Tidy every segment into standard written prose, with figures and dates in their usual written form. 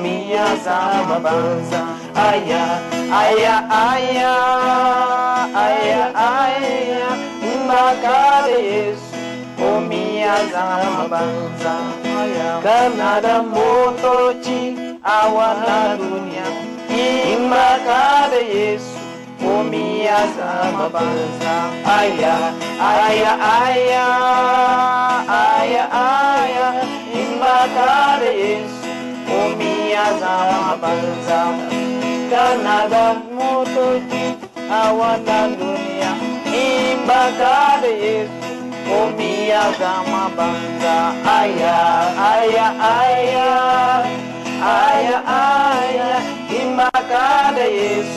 minhas alabanças. Aia, aia, aia, aia, aia, embacada Yesu, com minhas alabanças. Kanada motochi, awana dunia, embacada Yesu, com minhas alabanças. Aia, aia, aia, aia, aia, embacada Yesu, com minhas alabanças. Kanada motochi, awana dunia, embacada Yesu, com minhas alabanças. Aia, aia, aia, aia, aia, embacada Yesu,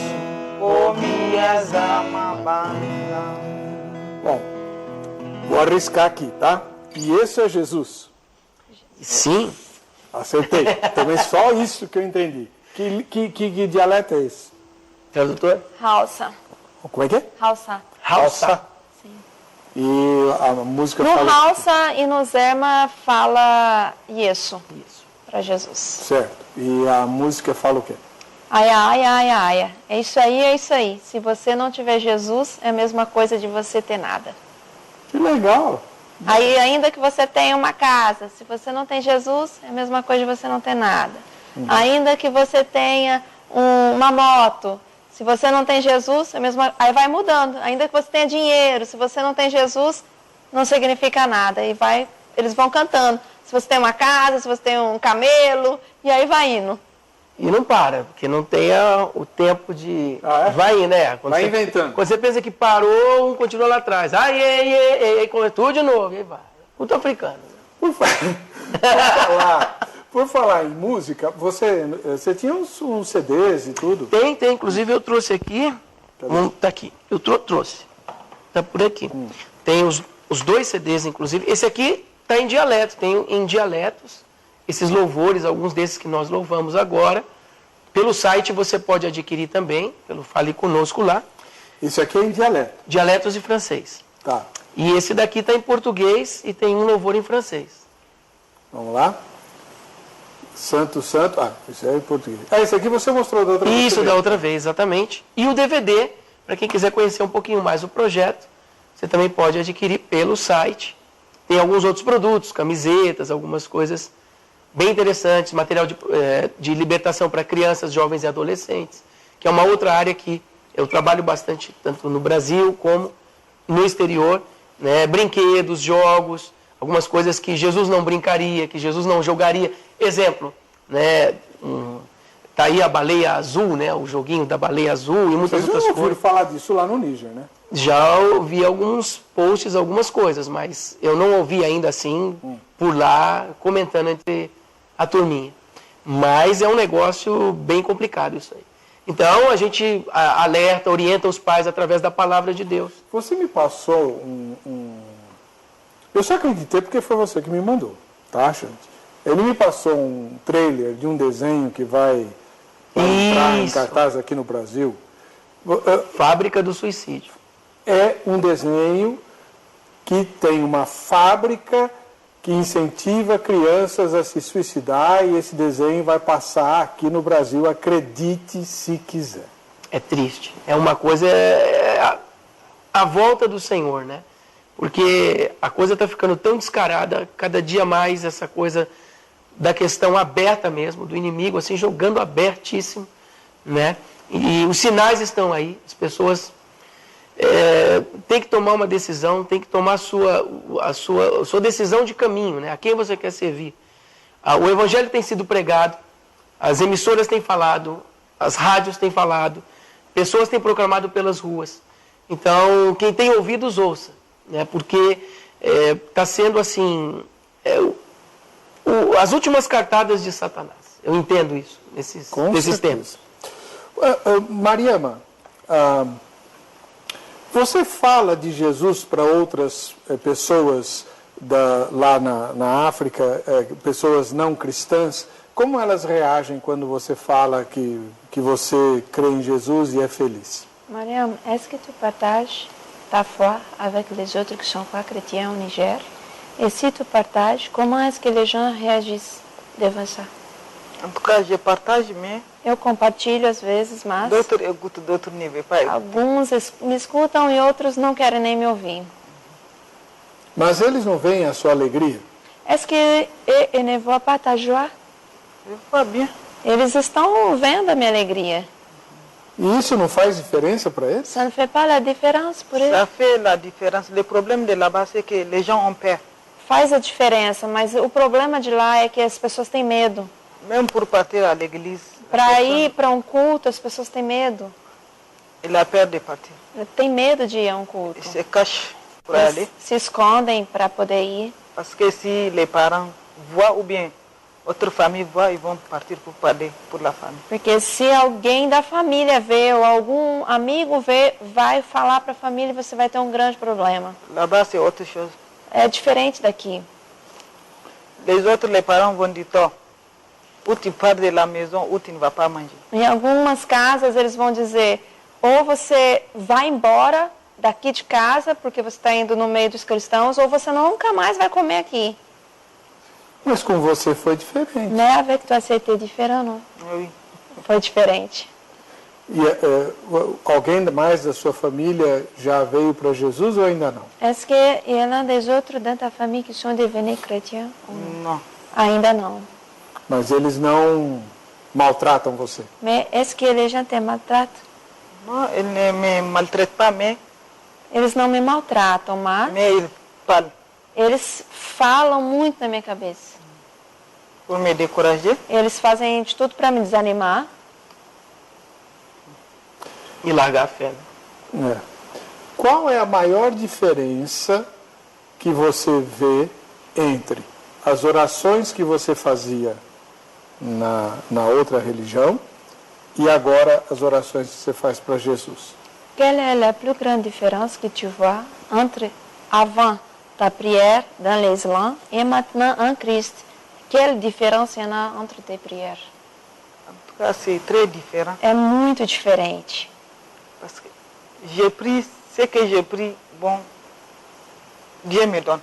com minhas alabanças. Bom, vou arriscar aqui, tá? E esse é Jesus? Sim. Acertei. Também só isso que eu entendi. Que dialeto é esse? Tradutor? Hausa. Como é que é? Hausa. Hausa. Sim. E a música No fala... Hausa e no Zerma fala Yesu. Isso. Para Jesus. Certo. E a música fala o quê? Aia, aia, aia, aia. É isso aí, é isso aí. Se você não tiver Jesus, é a mesma coisa de você ter nada. Que legal. Aí, ainda que você tenha uma casa, se você não tem Jesus, é a mesma coisa de você não ter nada. Ainda que você tenha uma moto, se você não tem Jesus, é a mesma... aí vai mudando. Ainda que você tenha dinheiro, se você não tem Jesus, não significa nada. E eles vão cantando. Se você tem uma casa, se você tem um camelo, e aí vai indo. E não para, porque não tem o tempo de... Ah, é? Vai indo, né? Vai inventando. Quando você pensa que parou, um continua lá atrás. Ai, ei, ei, ei, ei, tudo de novo, e aí vai. Culto africano. Por falar em música, você tinha uns CDs e tudo? Tem, inclusive eu trouxe aqui, tá aqui, eu trouxe, tá por aqui. Tem os dois CDs, inclusive, esse aqui tá em dialeto, tem em dialetos, esses louvores, alguns desses que nós louvamos agora, pelo site você pode adquirir também, pelo Fale Conosco lá. Isso aqui é em dialeto? Dialetos de francês. Tá. E esse daqui tá em português e tem um louvor em francês. Vamos lá? Santo, santo. Ah, isso é em português. Ah, esse aqui você mostrou da outra vez. Isso, da outra vez, exatamente. E o DVD, para quem quiser conhecer um pouquinho mais o projeto, você também pode adquirir pelo site. Tem alguns outros produtos, camisetas, algumas coisas bem interessantes, material de libertação para crianças, jovens e adolescentes, que é uma outra área que eu trabalho bastante, tanto no Brasil como no exterior, né? Brinquedos, jogos, algumas coisas que Jesus não brincaria, que Jesus não jogaria. Exemplo, né? Tá aí a baleia azul, né? O joguinho da baleia azul e muitas outras Vocês não ouviram coisas. falar disso lá no Níger, né? Já ouvi alguns posts, algumas coisas, mas eu não ouvi ainda assim, por lá, comentando entre a turminha. Mas é um negócio bem complicado isso aí. Então, a gente alerta, orienta os pais através da palavra de Deus. Você me passou Eu só acreditei porque foi você que me mandou, tá, gente? Ele me passou um trailer de um desenho que vai entrar em cartaz aqui no Brasil. Fábrica do Suicídio. É um desenho que tem uma fábrica que incentiva crianças a se suicidar e esse desenho vai passar aqui no Brasil, acredite se quiser. É triste. É uma coisa... a volta do Senhor, né? Porque a coisa está ficando tão descarada, cada dia mais essa coisa da questão aberta mesmo, do inimigo, assim, jogando abertíssimo, né? E os sinais estão aí, as pessoas têm que tomar uma decisão, têm que tomar a sua decisão de caminho, né? A quem você quer servir. O evangelho tem sido pregado, as emissoras têm falado, as rádios têm falado, pessoas têm proclamado pelas ruas. Então, quem tem ouvidos, ouça, né? Porque está sendo assim, as últimas cartadas de Satanás. Eu entendo isso, nesses tempos. Mariama, você fala de Jesus para outras pessoas lá na África, pessoas não cristãs, como elas reagem quando você fala que você crê em Jesus e é feliz? Mariam, est-ce que tu partages ta foi avec les autres qui sont pas chrétiens au Niger? Et si tu partages, comment est-ce que les gens réagissent devant ça? En tout cas, je partage, mais Eu compartilho às vezes, mas d'autres écoutent, d'autres ne veulent pas écouter. alguns me escutam e outros não querem nem me ouvir. Mas eles não veem a sua alegria. Est-ce qu'ils ne voient pas ta joie? Je vois bien. Eles estão vendo a minha alegria. E isso não faz diferença para eles? Ça ne fait pas la différence pour eles. Ça fait la différence. Le problème de là-bas, c'est que les gens ont peur. Faz a diferença, mas o problema de lá é que as pessoas têm medo. Même pour partir à l'église, Para ir para um culto, as pessoas têm medo. il a peur de partir. Tem medo de ir a um culto. Il se cache pour aller. Eles se escondem para poder ir. Parce que si les parents voient ou bien autre famille voit, ils vont partir pour parler pour la famille. Porque se alguém da família vê ou algum amigo vê, vai falar para a família, você vai ter um grande problema. Là-bas, c'est autre chose. É diferente daqui. Les autres, les parents vont dire, toi, ou tu pars de la maison ou tu ne vas pas manger. Em algumas casas eles vão dizer, ou você vai embora daqui de casa, porque você está indo no meio dos cristãos, ou você nunca mais vai comer aqui. Mas com você foi diferente. Né? Avec toi, c'était différent, não? Oui. Foi diferente. E alguém mais da sua família já veio para Jesus ou ainda não? Est-ce qu'il y en a des autres dans ta famille qui sont devenus chrétiens? Non. Ainda não. Mas eles não maltratam você. Mais est-ce que les gens te maltraitent? Non, ils ne me maltraitent pas, mais Eles não me maltratam, mas ils parlent eles falam muito na minha cabeça. pour me décourager. Eles fazem de tudo para me desanimar. E largar a fé. É. Qual é a maior diferença que você vê entre as orações que você fazia na outra religião e agora as orações que você faz para Jesus? Quelle est la plus grande différence que tu vois entre avant ta prière dans l'islam et maintenant en Christ? Quelle différence il y en a entre tes prières? En tout cas, c'est très différent. É muito diferente. Parce que j'ai pris ce que j'ai pris, bon, Dieu me donne.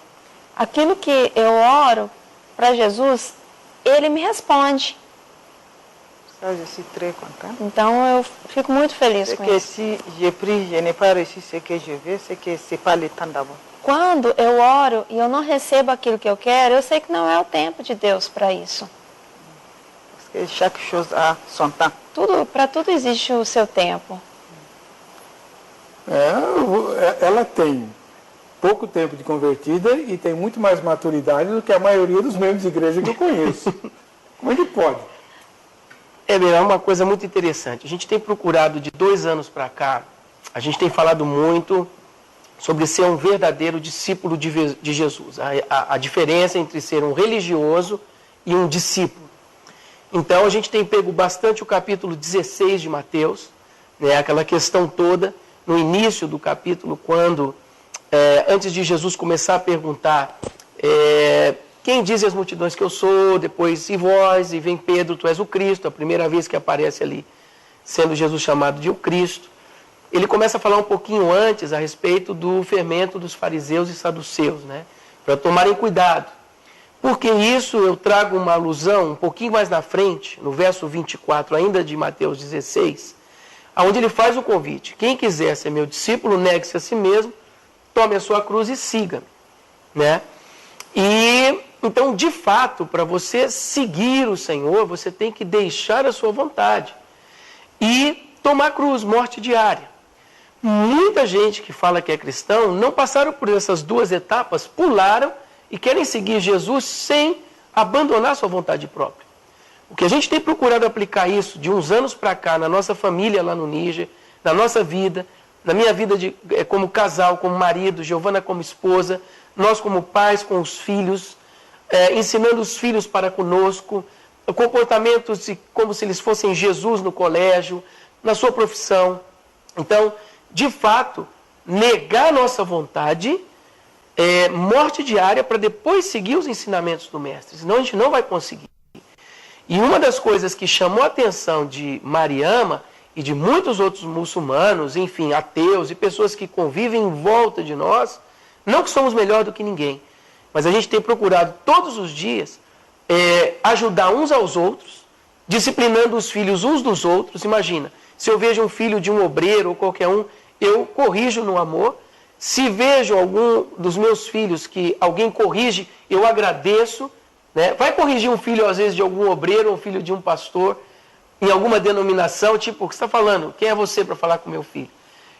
Aquilo que eu oro para Jesus, Ele me responde. Ça, je suis très content. Então eu fico muito feliz C'est com que isso. si j'ai pris, je n'ai pas reçu ce que je veux, c'est que ce n'est pas le temps d'abord. Quando eu oro e eu não recebo aquilo que eu quero, eu sei que não é o tempo de Deus para isso. Parce que chaque chose a son temps. Para tudo existe o seu tempo. Ela tem pouco tempo de convertida e tem muito mais maturidade do que a maioria dos membros de igreja que eu conheço. Como é que pode? É uma coisa muito interessante. A gente tem procurado de 2 anos para cá, a gente tem falado muito sobre ser um verdadeiro discípulo de Jesus. A diferença entre ser um religioso e um discípulo. Então a gente tem pego bastante o capítulo 16 de Mateus, né, aquela questão toda, no início do capítulo, quando, antes de Jesus começar a perguntar, quem dizem as multidões que eu sou, depois, e vós, e vem Pedro, tu és o Cristo, a primeira vez que aparece ali, sendo Jesus chamado de o Cristo. Ele começa a falar um pouquinho antes a respeito do fermento dos fariseus e saduceus, né? Para tomarem cuidado. Porque isso eu trago uma alusão um pouquinho mais na frente, no verso 24 ainda de Mateus 16, onde ele faz o convite. Quem quiser ser meu discípulo, negue-se a si mesmo, tome a sua cruz e siga-me, né? E então, de fato, para você seguir o Senhor, você tem que deixar a sua vontade e tomar cruz, morte diária. Muita gente que fala que é cristão não passaram por essas 2 etapas, pularam e querem seguir Jesus sem abandonar sua vontade própria. O que a gente tem procurado aplicar isso de uns anos para cá, na nossa família lá no Níger, na nossa vida, na minha vida como casal, como marido, Giovana como esposa, nós como pais com os filhos, ensinando os filhos para conosco, comportamentos como se eles fossem Jesus no colégio, na sua profissão. Então, de fato, negar a nossa vontade é morte diária para depois seguir os ensinamentos do Mestre, senão a gente não vai conseguir. E uma das coisas que chamou a atenção de Mariama e de muitos outros muçulmanos, enfim, ateus e pessoas que convivem em volta de nós, não que somos melhor do que ninguém, mas a gente tem procurado todos os dias ajudar uns aos outros, disciplinando os filhos uns dos outros. Imagina, se eu vejo um filho de um obreiro ou qualquer um, eu corrijo no amor. Se vejo algum dos meus filhos que alguém corrige, eu agradeço. Né? Vai corrigir um filho, às vezes, de algum obreiro, ou um filho de um pastor, em alguma denominação, tipo, o que você está falando? Quem é você para falar com meu filho?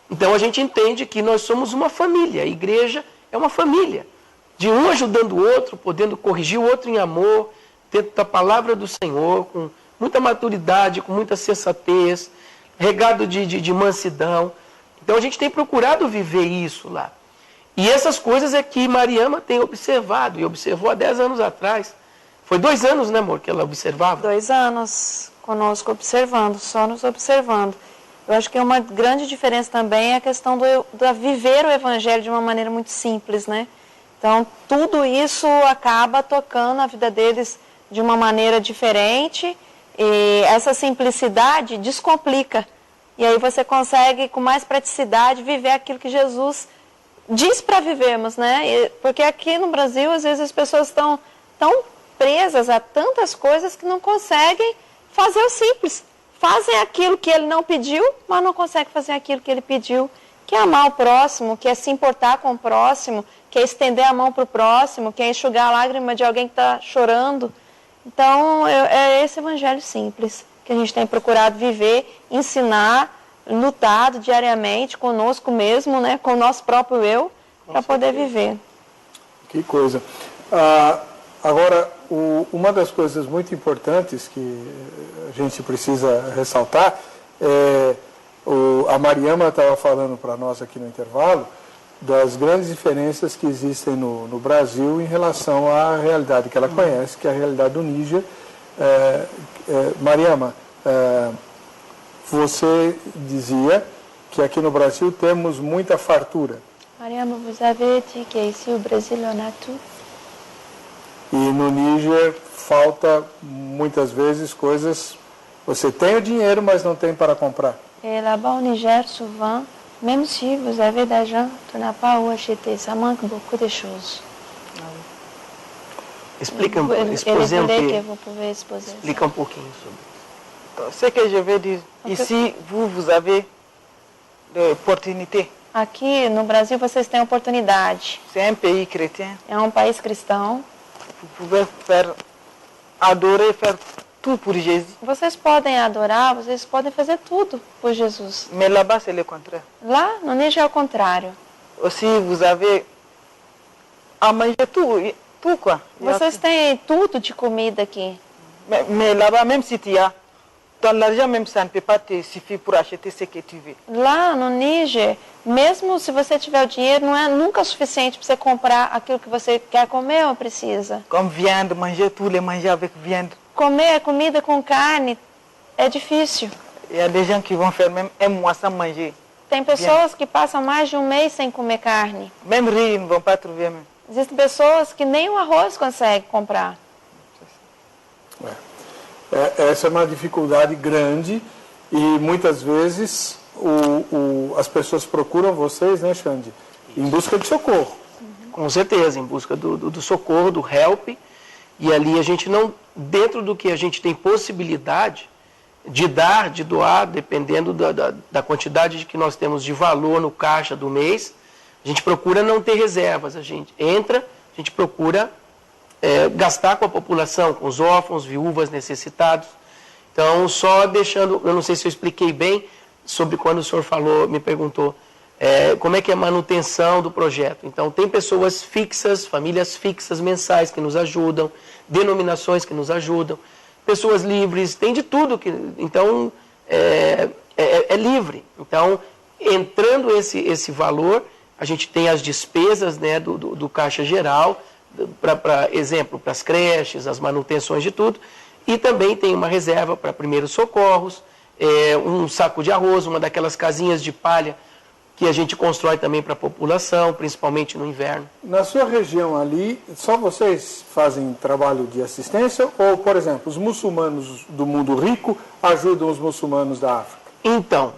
Então a gente entende que nós somos uma família, a igreja é uma família, de um ajudando o outro, podendo corrigir o outro em amor, dentro da palavra do Senhor, com muita maturidade, com muita sensatez, regado de mansidão. Então a gente tem procurado viver isso lá. E essas coisas é que Mariama tem observado, e observou há 10 anos atrás. Foi 2 anos, né, amor, que ela observava? 2 anos conosco observando, só nos observando. Eu acho que uma grande diferença também é a questão de viver o Evangelho de uma maneira muito simples, né? Então, tudo isso acaba tocando a vida deles de uma maneira diferente, e essa simplicidade descomplica. E aí você consegue, com mais praticidade, viver aquilo que Jesus diz para vivermos, né? Porque aqui no Brasil, às vezes, as pessoas estão tão presas a tantas coisas que não conseguem fazer o simples. Fazem aquilo que ele não pediu, mas não conseguem fazer aquilo que ele pediu, que é amar o próximo, que é se importar com o próximo, que é estender a mão para o próximo, que é enxugar a lágrima de alguém que está chorando. Então, é esse evangelho simples que a gente tem procurado viver, ensinar, lutado diariamente conosco mesmo, né, com o nosso próprio eu, para poder viver. Que coisa. Agora, uma das coisas muito importantes que a gente precisa ressaltar é, a Mariama estava falando para nós aqui no intervalo das grandes diferenças que existem no Brasil em relação à realidade que ela conhece, que é a realidade do Níger. Mariama, você dizia que aqui no Brasil temos muita fartura. Mariama, vous avez dit que ici au Brésil on a tout. E no Níger falta muitas vezes coisas. Você tem o dinheiro, mas não tem para comprar. Et là-bas au Niger, souvent, même si vous avez d'argent, tu n'as pas où acheter. Ça manque beaucoup de choses. Explica um pouquinho sobre Donc, ce que je veux dire, ici, vous avez l'opportunité. Aqui no Brasil vocês têm oportunidade. C'est un pays chrétien. É um país cristão. Vous pouvez adorer, faire tout pour Jésus. Vocês podem adorar, vocês podem fazer tudo por Jesus. Mais là-bas, c'est le contraire. Lá no Níger é o contrário. Aussi, vous avez à manger tout quoi. Vocês têm tudo de comida aqui. Mais là-bas, même si tu as, ton argent, même ça ne peut pas te suffire pour acheter ce que tu veux. Lá no Níger, mesmo se você tiver o dinheiro, não é nunca suficiente para você comprar aquilo que você quer comer ou precisa. Comme viande, manger tous les manger avec viande. Comer comida com carne é difícil. Il y a des gens qui vont faire même un mois sans manger. Tem pessoas que passam mais de um mês sem comer carne. Même riz, ils ne vont pas trouver même. Existem pessoas que nem o arroz conseguem comprar. Essa é uma dificuldade grande e muitas vezes as pessoas procuram vocês, né, Xande, em busca de socorro. Com certeza, em busca do socorro, do help. E ali a gente não, dentro do que a gente tem possibilidade de dar, de doar, dependendo da quantidade que nós temos de valor no caixa do mês, a gente procura não ter reservas. A gente entra, a gente procura gastar com a população, com os órfãos, viúvas, necessitados. Então, só deixando, eu não sei se eu expliquei bem sobre quando o senhor falou, me perguntou, como é que é a manutenção do projeto. Então, tem pessoas fixas, famílias fixas, mensais, que nos ajudam, denominações que nos ajudam, pessoas livres, tem de tudo. Então, é livre. Então, entrando esse valor, a gente tem as despesas, né, do caixa geral, para exemplo, para as creches, as manutenções de tudo, e também tem uma reserva para primeiros socorros, um saco de arroz, uma daquelas casinhas de palha que a gente constrói também para a população, principalmente no inverno. Na sua região ali, só vocês fazem trabalho de assistência ou, por exemplo, os muçulmanos do mundo rico ajudam os muçulmanos da África? Então,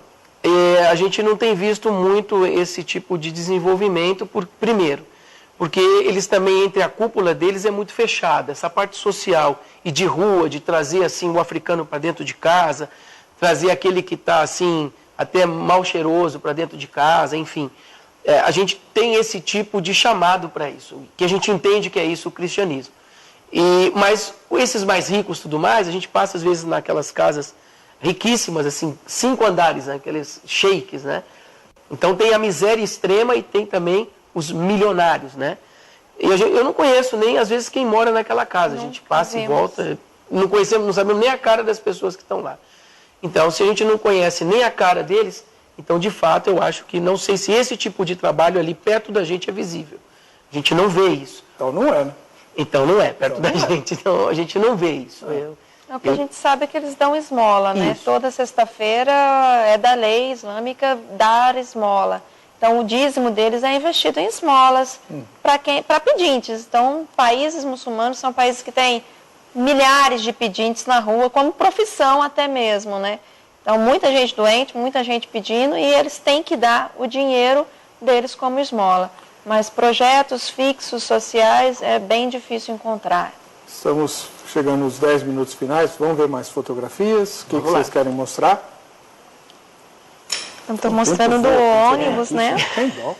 a gente não tem visto muito esse tipo de desenvolvimento, primeiro, porque eles também, entre a cúpula deles, é muito fechada. Essa parte social e de rua, de trazer assim o africano para dentro de casa, trazer aquele que está assim, até mal cheiroso para dentro de casa, enfim. A gente tem esse tipo de chamado para isso, que a gente entende que é isso o cristianismo. Mas esses mais ricos e tudo mais, a gente passa às vezes naquelas casas riquíssimas, assim, 5 andares, né, aqueles sheiks, né? Então tem a miséria extrema e tem também os milionários, né? E eu não conheço nem, às vezes, quem mora naquela casa. A gente passa e volta, não conhecemos, não sabemos nem a cara das pessoas que estão lá. Então, se a gente não conhece nem a cara deles, então, de fato, eu acho que, não sei se esse tipo de trabalho ali perto da gente é visível. A gente não vê isso. Então não é, né? Então não é, perto da gente. Então, a gente não vê isso. O que a gente sabe é que eles dão esmola, né? Isso. Toda sexta-feira é da lei islâmica dar esmola. Então, o dízimo deles é investido em esmolas para pedintes. Então, países muçulmanos são países que têm milhares de pedintes na rua, como profissão até mesmo, né? Então, muita gente doente, muita gente pedindo, e eles têm que dar o dinheiro deles como esmola. Mas projetos fixos, sociais, é bem difícil encontrar. Estamos chegando nos 10 minutos finais. Vamos ver mais fotografias. O que vocês querem mostrar? Eu estou mostrando do ônibus, né? Tem dó.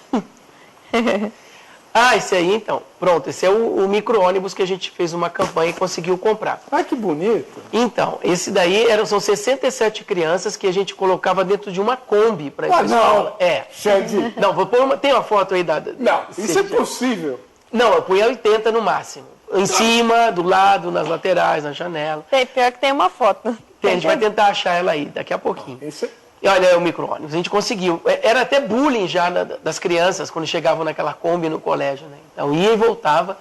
Esse aí, então. Pronto, esse é o micro-ônibus que a gente fez uma campanha e conseguiu comprar. Ah, que bonito. Então, esse daí são 67 crianças que a gente colocava dentro de uma Kombi para ir para a escola. Xande. Não, vou pôr tem uma foto aí da... Não, isso é possível. Não, eu punha 80 no máximo. Em cima, do lado, nas laterais, na janela. Pior que tem uma foto. A gente vai tentar achar ela aí, daqui a pouquinho. Isso E olha o micro-ônibus, a gente conseguiu. Era até bullying já das crianças quando chegavam naquela Kombi no colégio, né? Então ia e voltava.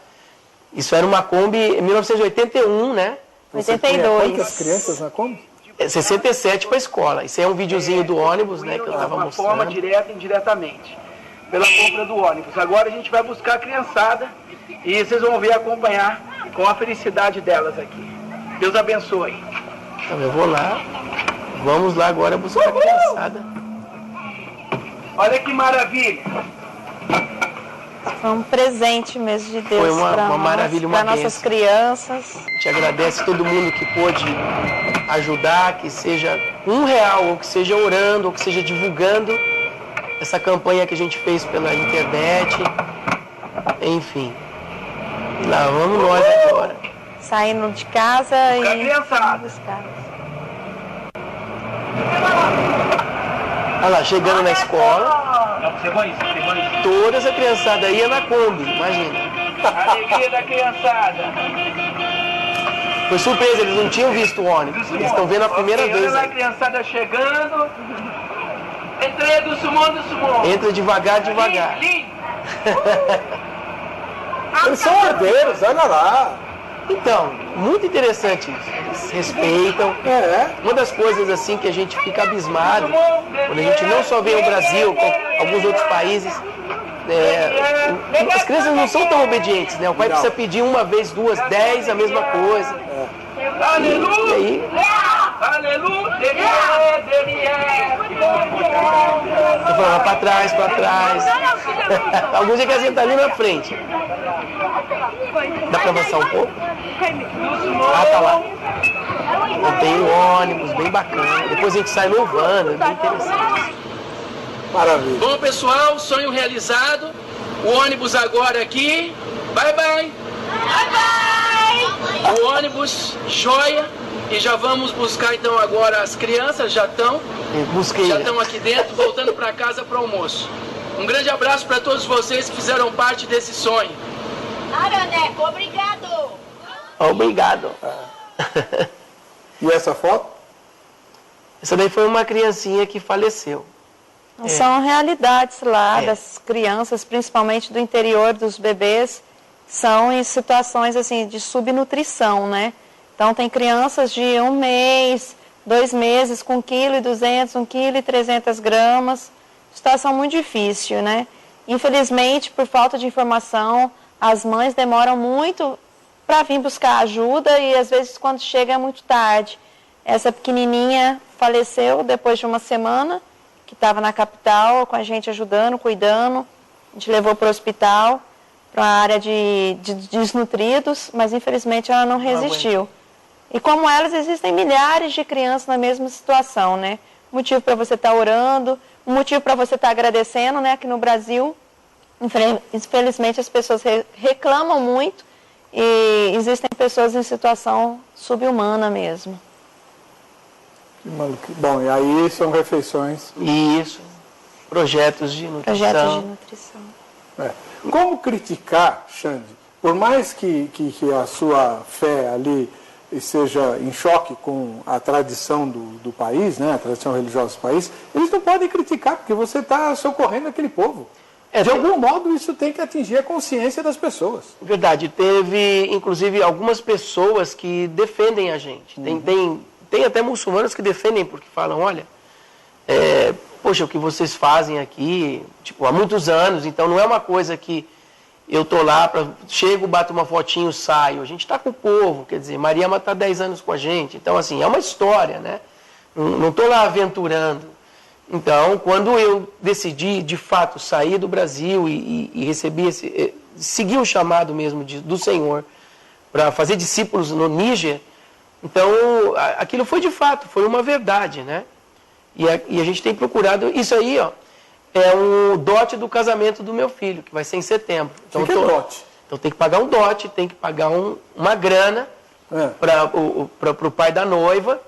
Isso era uma Kombi em 1981, né? 82. Quantas crianças na Kombi? 67 para a escola. Isso aí é um videozinho do ônibus, né? Que eu estava mostrando. De uma forma direta e indiretamente, pela compra do ônibus. Agora a gente vai buscar a criançada e vocês vão ver acompanhar com a felicidade delas aqui. Deus abençoe. Então eu vou lá. Vamos lá agora buscar a criançada. Olha que maravilha. Foi um presente mesmo de Deus. Foi uma maravilha, uma para nossas crianças. A gente agradece todo mundo que pôde ajudar, que seja R$1, ou que seja orando, ou que seja divulgando essa campanha que a gente fez pela internet. Enfim. E lá vamos nós agora. Saindo de casa Buscar e criançada. buscar. Olha lá, chegando na escola, Não, pegou isso. toda essa criançada ia na Kombi, imagina. A alegria da criançada. Foi surpresa, eles não tinham visto o ônibus, eles estão vendo a primeira Ok, vez. olha lá a Aí. criançada chegando. Entrei do Sumon. Entra devagar, devagar. Lindo. Eles são herdeiros, olha lá. Então, muito interessante isso. Eles respeitam. Uma das coisas assim que a gente fica abismado, quando a gente não só vê o Brasil, como alguns outros países, as crianças não são tão obedientes, né? O pai precisa pedir uma vez, 2, 10, a mesma coisa. Aleluia. E aí, Aleluia. eu falava pra trás, pra trás. Alguns já querem sentar ali na frente. Dá pra avançar um pouco? Tá lá. Então, tem um ônibus bem bacana. Depois a gente sai louvando, é bem interessante. Maravilha. Bom, pessoal, sonho realizado. O ônibus agora aqui. Bye, bye. O ônibus, joia. E já vamos buscar então agora as crianças, já estão aqui dentro, voltando para casa para o almoço. Um grande abraço para todos vocês que fizeram parte desse sonho. Araneco, obrigado. Obrigado. E essa foto? Essa daí foi uma criancinha que faleceu. São realidades lá das crianças, principalmente do interior, dos bebês, são em situações assim de subnutrição, né? Então tem crianças de 1 mês, 2 meses com 1,2 kg, 1,3 kg, situação muito difícil, né? Infelizmente, por falta de informação, as mães demoram muito para vir buscar ajuda e às vezes quando chega é muito tarde. Essa pequenininha faleceu depois de uma semana, que estava na capital com a gente ajudando, cuidando, a gente levou para o hospital, para a área de desnutridos, mas infelizmente ela não resistiu. E como elas, existem milhares de crianças na mesma situação, né? Motivo para você estar orando, um motivo para você estar agradecendo, né? Aqui no Brasil, infelizmente as pessoas reclamam muito e existem pessoas em situação subhumana mesmo. Bom, e aí são refeições. Isso. Projetos de nutrição. Como criticar, Xande? Por mais que a sua fé ali esteja em choque com a tradição do país, né, a tradição religiosa do país, eles não podem criticar, porque você está socorrendo aquele povo. De algum modo, isso tem que atingir a consciência das pessoas. Verdade. Teve, inclusive, algumas pessoas que defendem a gente. Tem até muçulmanos que defendem, porque falam, olha, poxa, o que vocês fazem aqui, tipo, há muitos anos, então não é uma coisa que eu tô lá, chego, bato uma fotinho, saio. A gente está com o povo, quer dizer, Mariama está 10 anos com a gente. Então, assim, é uma história, né? Não estou lá aventurando. Então, quando eu decidi, de fato, sair do Brasil e recebi seguir o chamado mesmo do Senhor para fazer discípulos no Níger, então, aquilo foi de fato, foi uma verdade, né? E a gente tem procurado, isso aí, ó, é um dote do casamento do meu filho, que vai ser em setembro. Então, que é dote? Então tem que pagar um dote, tem que pagar uma grana para o pai da noiva,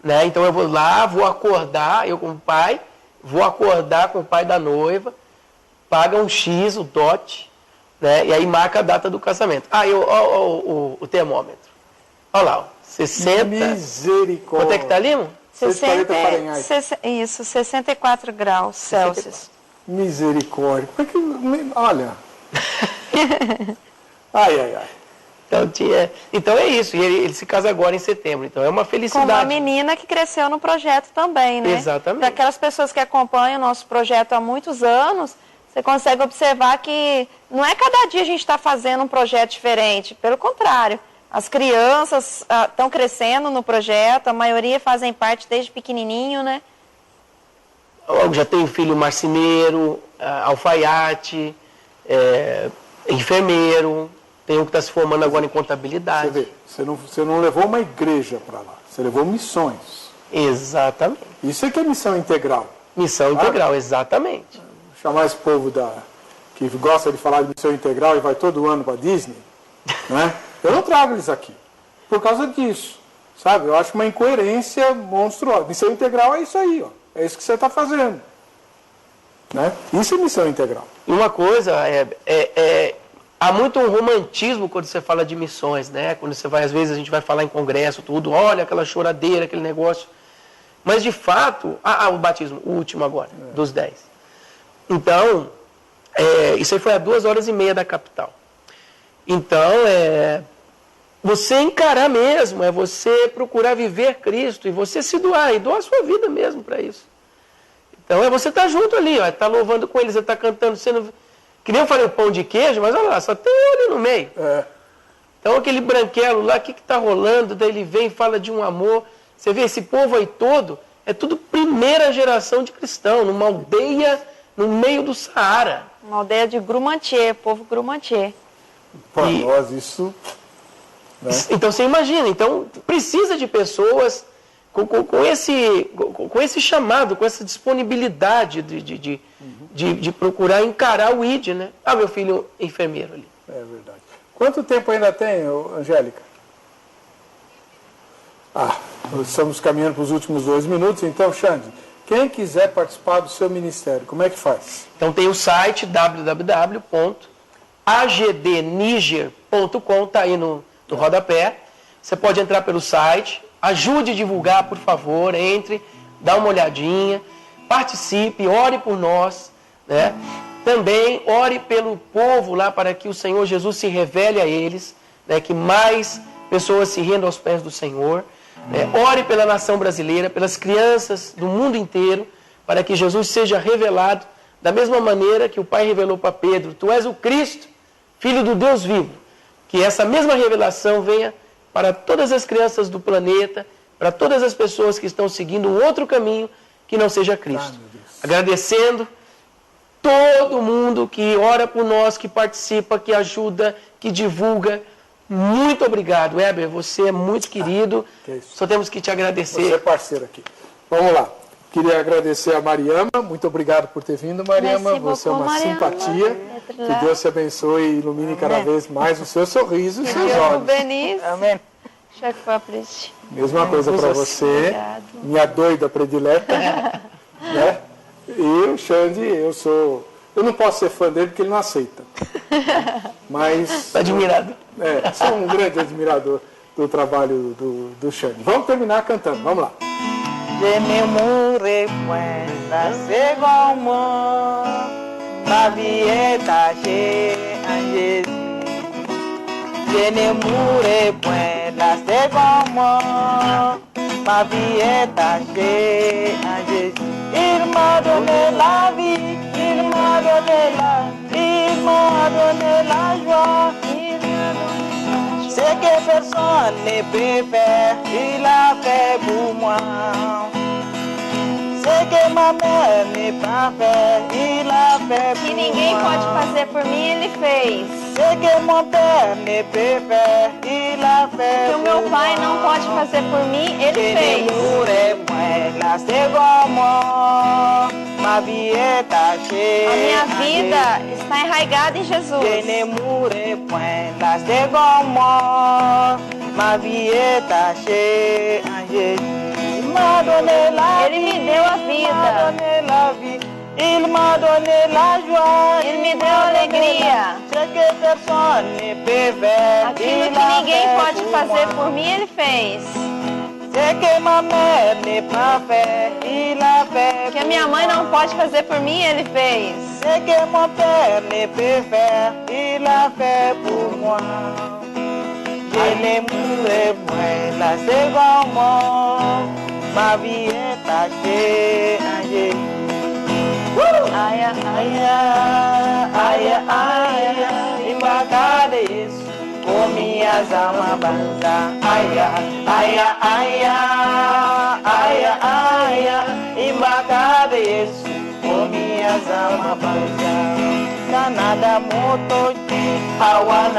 né? Então eu vou lá, vou acordar, eu como pai, vou acordar com o pai da noiva, paga um X, o dote, né? E aí marca a data do casamento. O termômetro. Olha lá, ó, 60... Misericórdia. Quanto é que tá ali, irmão? 64 graus Celsius. Misericórdia. Olha. Ai. Então é isso. E ele se casa agora em setembro. Então é uma felicidade. Com uma menina que cresceu no projeto também, né? Exatamente. Para aquelas pessoas que acompanham o nosso projeto há muitos anos, você consegue observar que não é cada dia a gente está fazendo um projeto diferente. Pelo contrário. As crianças estão crescendo no projeto, a maioria fazem parte desde pequenininho, né? Eu já tenho filho marceneiro, alfaiate, enfermeiro, tem um que está se formando agora em contabilidade. Você vê, você não levou uma igreja para lá, você levou missões. Exatamente. Isso é que é missão integral. Missão integral, exatamente. Vou chamar esse povo que gosta de falar de missão integral e vai todo ano para Disney, né? Eu não trago eles aqui por causa disso, sabe? Eu acho uma incoerência monstruosa. Missão integral é isso aí, ó. É isso que você está fazendo, né? Isso é missão integral. E uma coisa, há muito um romantismo quando você fala de missões, né? Quando você vai, às vezes a gente vai falar em congresso, tudo, olha aquela choradeira, aquele negócio. Mas de fato, o batismo, o último agora, dos 10. Então, isso aí foi a 2h30 da capital. Então, você encarar mesmo, é você procurar viver Cristo e você se doar, e doar a sua vida mesmo para isso. Então, você estar junto ali, ó, tá louvando com eles, você está cantando, sendo... Que nem eu falei o pão de queijo, mas olha lá, só tem ele no meio. Então, aquele branquelo lá, o que está rolando? Daí ele vem e fala de um amor. Você vê, esse povo aí todo, é tudo primeira geração de cristão, numa aldeia no meio do Saara. Uma aldeia de Grumantier, povo Grumantier. Para nós isso... Né? Então você imagina, então precisa de pessoas com esse chamado, com essa disponibilidade de procurar encarar o ID, né? Meu filho enfermeiro ali. É verdade. Quanto tempo ainda tem, Angélica? Estamos caminhando para os últimos 2 minutos, então, Xande, quem quiser participar do seu ministério, como é que faz? Então tem o site www.agdniger.com, está aí no rodapé. Você pode entrar pelo site, ajude a divulgar, por favor, entre, dá uma olhadinha, participe, ore por nós, né? Também ore pelo povo lá para que o Senhor Jesus se revele a eles, né? Que mais pessoas se rendam aos pés do Senhor. Né? Ore pela nação brasileira, pelas crianças do mundo inteiro, para que Jesus seja revelado da mesma maneira que o Pai revelou para Pedro: tu és o Cristo, Filho do Deus vivo. Que essa mesma revelação venha para todas as crianças do planeta, para todas as pessoas que estão seguindo um outro caminho que não seja Cristo. Agradecendo todo mundo que ora por nós, que participa, que ajuda, que divulga. Muito obrigado, Heber. Você é muito querido. Só temos que te agradecer. Você é parceiro aqui. Vamos lá. Queria agradecer a Mariama. Muito obrigado por ter vindo, Mariama. Você é uma simpatia. Que Deus te abençoe e ilumine cada vez mais o seu sorriso e seus olhos. Amém. Mesma coisa para você, minha doida predileta. Né? E o Xande, eu não posso ser fã dele porque ele não aceita. Mas... Admirado. Sou um grande admirador do trabalho do Xande. Vamos terminar cantando, vamos lá. Je ne mourrai point, la seconde mort, ma vie est tachée en Jésus. Je ne mourrai point, la seconde mort, ma vie est tachée en Jésus. Il m'a donné la vie, il m'a donné la joie, ce que personne ne peut faire, il a fait pour moi. Ce que ma mère ne peut pas faire, il a fait pour moi. Que ninguém pode fazer por mim, ele fez. Ce que mon père ne peut faire, il a fait que o meu pai não pode fazer por mim, ele fez. A minha vida está enraizada em Jesus. Ele me deu a vida. Il m'a donné la joie, ele me deu a alegria. Aquilo que ninguém pode fazer por mim, ele fez. Que a minha mãe não pode fazer por mim, ele fez. Je ne mourrai point la seconde mort, ma vie est tachée en Jésus. Aya, aya, aya, aya, embacada isso, com minhas almas banza. Aya, aya, aya, aya, aya, embacada isso, com minhas almas banza. Canada, moto,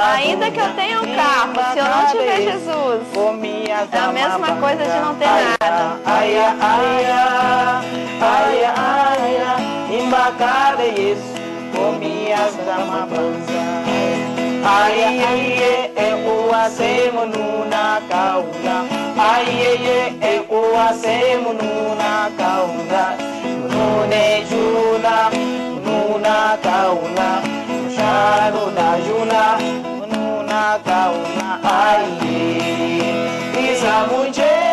ainda que eu tenha um carro, se eu não tiver Jesus, é a mesma coisa de não ter nada. Aya, aya, aya, aya, embacada isso, com minhas almas. Aiye, o acemo nuna kaula. Aiye, o acemo nuna kaula. Nune juna, nuna kaula. Sharo da juna, nuna kaula. Aiye, isa munje.